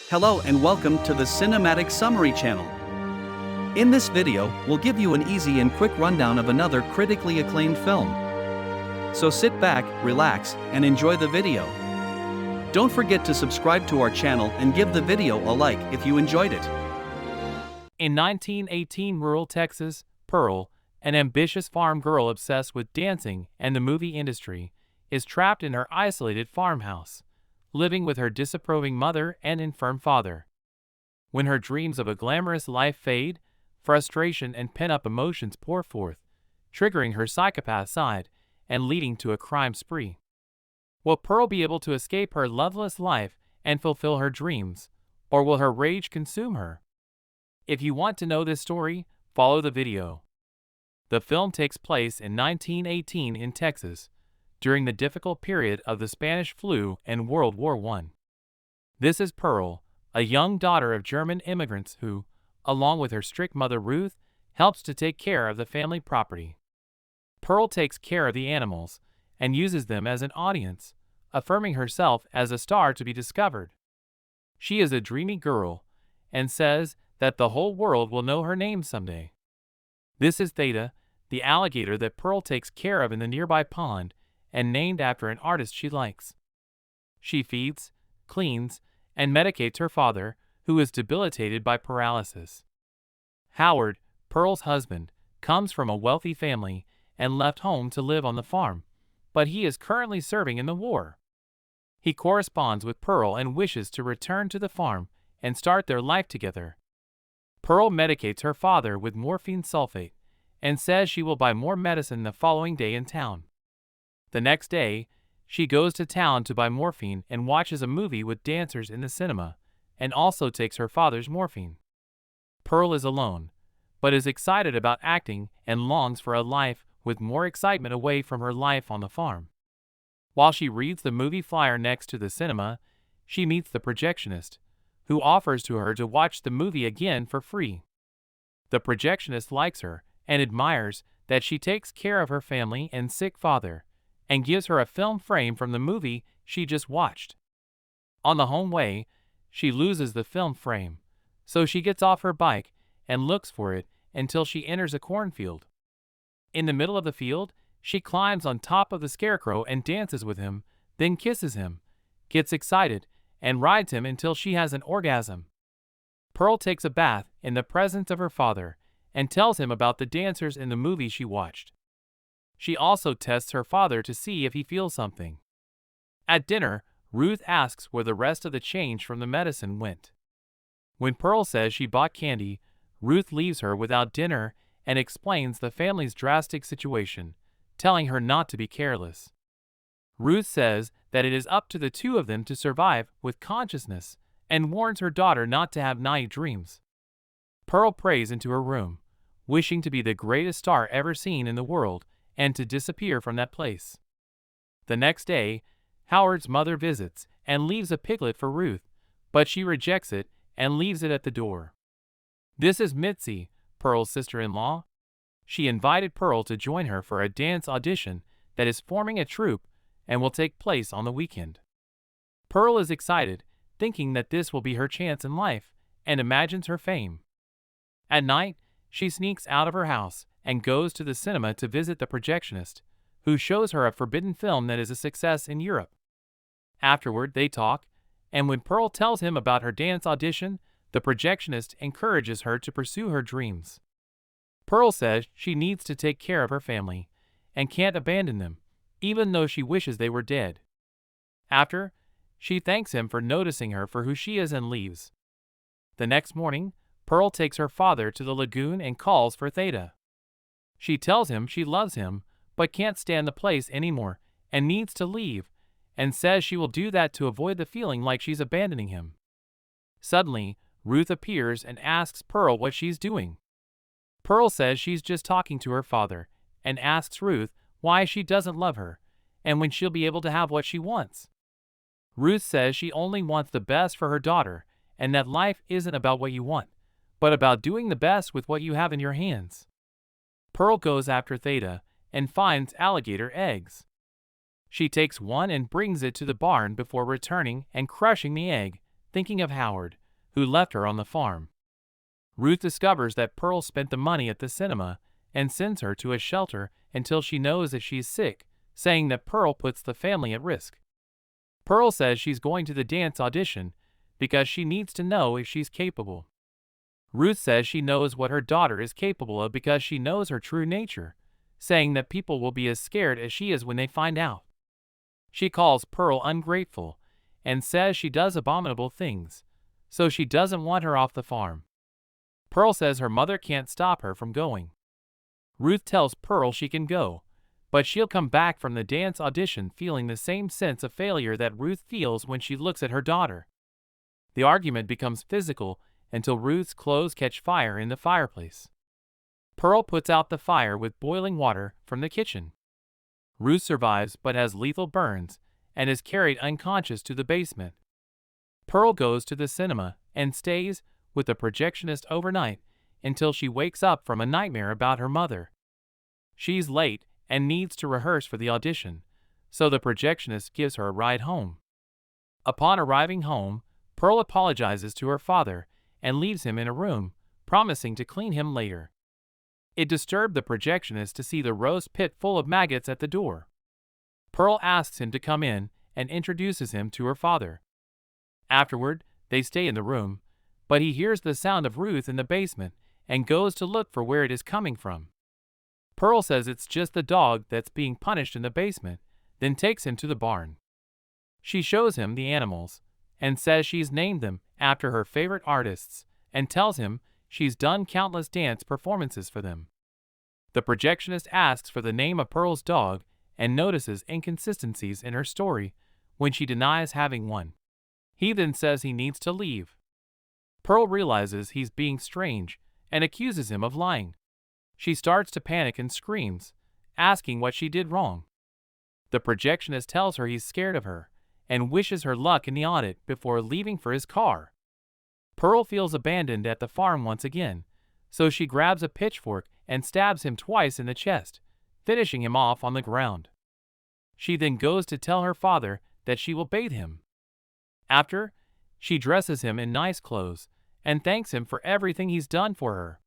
Hello and welcome to the Cinematic Summary channel. In this video, we'll give you an easy and quick rundown of another critically acclaimed film. So sit back, relax, and enjoy the video. Don't forget to subscribe to our channel and give the video a like if you enjoyed it. In 1918 rural Texas, Pearl, an ambitious farm girl obsessed with dancing and the movie industry, is trapped in her isolated farmhouse, living with her disapproving mother and infirm father. When her dreams of a glamorous life fade, frustration and pent-up emotions pour forth, triggering her psychopath side and leading to a crime spree. Will Pearl be able to escape her loveless life and fulfill her dreams, or will her rage consume her? If you want to know this story, follow the video. The film takes place in 1918 in Texas, during the difficult period of the Spanish flu and World War I. This is Pearl, a young daughter of German immigrants who, along with her strict mother Ruth, helps to take care of the family property. Pearl takes care of the animals and uses them as an audience, affirming herself as a star to be discovered. She is a dreamy girl and says that the whole world will know her name someday. This is Theta, the alligator that Pearl takes care of in the nearby pond and named after an artist she likes. She feeds, cleans, and medicates her father, who is debilitated by paralysis. Howard, Pearl's husband, comes from a wealthy family and left home to live on the farm, but he is currently serving in the war. He corresponds with Pearl and wishes to return to the farm and start their life together. Pearl medicates her father with morphine sulfate and says she will buy more medicine the following day in town. The next day, she goes to town to buy morphine and watches a movie with dancers in the cinema, and also takes her father's morphine. Pearl is alone, but is excited about acting and longs for a life with more excitement away from her life on the farm. While she reads the movie flyer next to the cinema, she meets the projectionist, who offers to her to watch the movie again for free. The projectionist likes her and admires that she takes care of her family and sick father, and gives her a film frame from the movie she just watched. On the home way, she loses the film frame, so she gets off her bike and looks for it until she enters a cornfield. In the middle of the field, she climbs on top of the scarecrow and dances with him, then kisses him, gets excited, and rides him until she has an orgasm. Pearl takes a bath in the presence of her father and tells him about the dancers in the movie she watched. She also tests her father to see if he feels something. At dinner, Ruth asks where the rest of the change from the medicine went. When Pearl says she bought candy, Ruth leaves her without dinner and explains the family's drastic situation, telling her not to be careless. Ruth says that it is up to the two of them to survive with consciousness and warns her daughter not to have night dreams. Pearl prays into her room, wishing to be the greatest star ever seen in the world and to disappear from that place. The next day, Howard's mother visits and leaves a piglet for Ruth, but she rejects it and leaves it at the door. This is Mitzi, Pearl's sister-in-law. She invited Pearl to join her for a dance audition that is forming a troupe and will take place on the weekend. Pearl is excited, thinking that this will be her chance in life, and imagines her fame. At night, she sneaks out of her house and goes to the cinema to visit the projectionist, who shows her a forbidden film that is a success in Europe. Afterward, they talk, and when Pearl tells him about her dance audition, the projectionist encourages her to pursue her dreams. Pearl says she needs to take care of her family and can't abandon them, even though she wishes they were dead. After, she thanks him for noticing her for who she is and leaves. The next morning, Pearl takes her father to the lagoon and calls for Theta. She tells him she loves him, but can't stand the place anymore and needs to leave, and says she will do that to avoid the feeling like she's abandoning him. Suddenly, Ruth appears and asks Pearl what she's doing. Pearl says she's just talking to her father and asks Ruth why she doesn't love her and when she'll be able to have what she wants. Ruth says she only wants the best for her daughter and that life isn't about what you want, but about doing the best with what you have in your hands. Pearl goes after Theta and finds alligator eggs. She takes one and brings it to the barn before returning and crushing the egg, thinking of Howard, who left her on the farm. Ruth discovers that Pearl spent the money at the cinema and sends her to a shelter until she knows that she's sick, saying that Pearl puts the family at risk. Pearl says she's going to the dance audition because she needs to know if she's capable. Ruth says she knows what her daughter is capable of because she knows her true nature, saying that people will be as scared as she is when they find out. She calls Pearl ungrateful and says she does abominable things, so she doesn't want her off the farm. Pearl says her mother can't stop her from going. Ruth tells Pearl she can go, but she'll come back from the dance audition feeling the same sense of failure that Ruth feels when she looks at her daughter. The argument becomes physical until Ruth's clothes catch fire in the fireplace. Pearl puts out the fire with boiling water from the kitchen. Ruth survives but has lethal burns and is carried unconscious to the basement. Pearl goes to the cinema and stays with the projectionist overnight until she wakes up from a nightmare about her mother. She's late and needs to rehearse for the audition, so the projectionist gives her a ride home. Upon arriving home, Pearl apologizes to her father and leaves him in a room, promising to clean him later. It disturbed the projectionist to see the roast pit full of maggots at the door. Pearl asks him to come in and introduces him to her father. Afterward, they stay in the room, but he hears the sound of Ruth in the basement and goes to look for where it is coming from. Pearl says it's just the dog that's being punished in the basement, then takes him to the barn. She shows him the animals and says she's named them after her favorite artists and tells him she's done countless dance performances for them. The projectionist asks for the name of Pearl's dog and notices inconsistencies in her story when she denies having one. He then says he needs to leave. Pearl realizes he's being strange and accuses him of lying. She starts to panic and screams, asking what she did wrong. The projectionist tells her he's scared of her and wishes her luck in the audit before leaving for his car. Pearl feels abandoned at the farm once again, so she grabs a pitchfork and stabs him twice in the chest, finishing him off on the ground. She then goes to tell her father that she will bathe him. After, she dresses him in nice clothes and thanks him for everything he's done for her.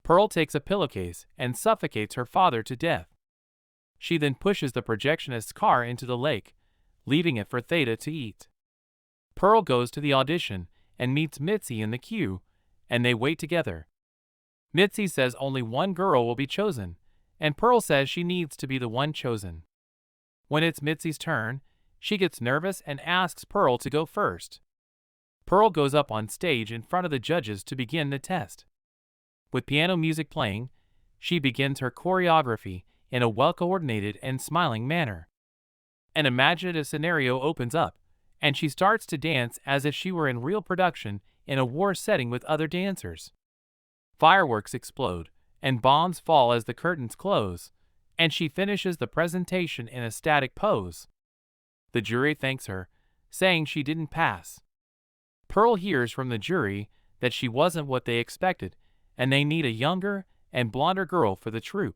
Pearl takes a pillowcase and suffocates her father to death. She then pushes the projectionist's car into the lake, leaving it for Theta to eat. Pearl goes to the audition and meets Mitzi in the queue, and they wait together. Mitzi says only one girl will be chosen, and Pearl says she needs to be the one chosen. When it's Mitzi's turn, she gets nervous and asks Pearl to go first. Pearl goes up on stage in front of the judges to begin the test. With piano music playing, she begins her choreography in a well-coordinated and smiling manner. An imaginative scenario opens up, and she starts to dance as if she were in real production in a war setting with other dancers. Fireworks explode, and bombs fall as the curtains close, and she finishes the presentation in a static pose. The jury thanks her, saying she didn't pass. Pearl hears from the jury that she wasn't what they expected, and they need a younger and blonder girl for the troupe.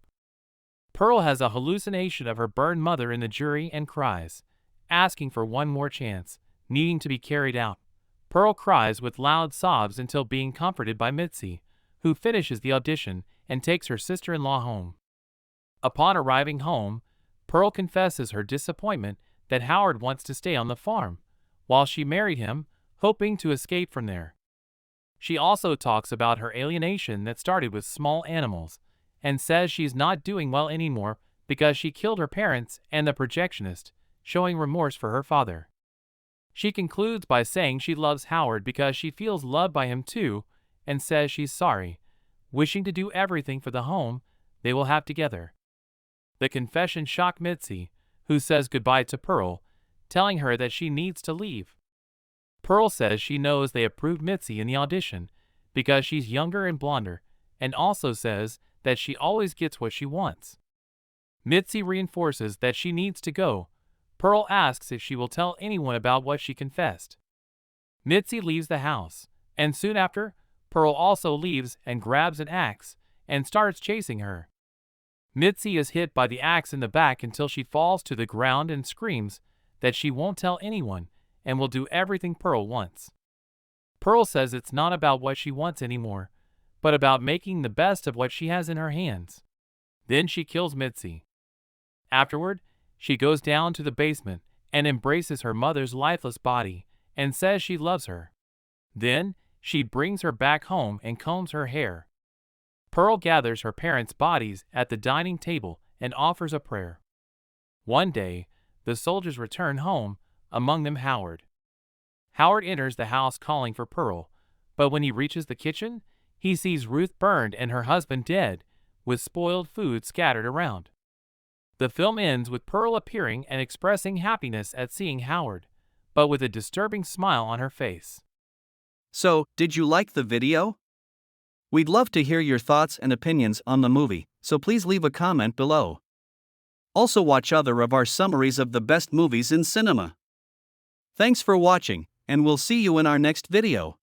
Pearl has a hallucination of her burned mother in the jury and cries, asking for one more chance, needing to be carried out. Pearl cries with loud sobs until being comforted by Mitzi, who finishes the audition and takes her sister-in-law home. Upon arriving home, Pearl confesses her disappointment that Howard wants to stay on the farm, while she married him, hoping to escape from there. She also talks about her alienation that started with small animals, and says she's not doing well anymore because she killed her parents and the projectionist, showing remorse for her father. She concludes by saying she loves Howard because she feels loved by him too, and says she's sorry, wishing to do everything for the home they will have together. The confession shocked Mitzi, who says goodbye to Pearl, telling her that she needs to leave. Pearl says she knows they approved Mitzi in the audition because she's younger and blonder, and also says that she always gets what she wants. Mitzi reinforces that she needs to go. Pearl asks if she will tell anyone about what she confessed. Mitzi leaves the house, and soon after, Pearl also leaves and grabs an axe and starts chasing her. Mitzi is hit by the axe in the back until she falls to the ground and screams that she won't tell anyone and will do everything Pearl wants. Pearl says it's not about what she wants anymore, but about making the best of what she has in her hands. Then she kills Mitzi. Afterward, she goes down to the basement and embraces her mother's lifeless body and says she loves her. Then, she brings her back home and combs her hair. Pearl gathers her parents' bodies at the dining table and offers a prayer. One day, the soldiers return home, among them Howard. Howard enters the house calling for Pearl, but when he reaches the kitchen, he sees Ruth burned and her husband dead, with spoiled food scattered around. The film ends with Pearl appearing and expressing happiness at seeing Howard, but with a disturbing smile on her face. So, did you like the video? We'd love to hear your thoughts and opinions on the movie, so please leave a comment below. Also watch other of our summaries of the best movies in cinema. Thanks for watching, and we'll see you in our next video.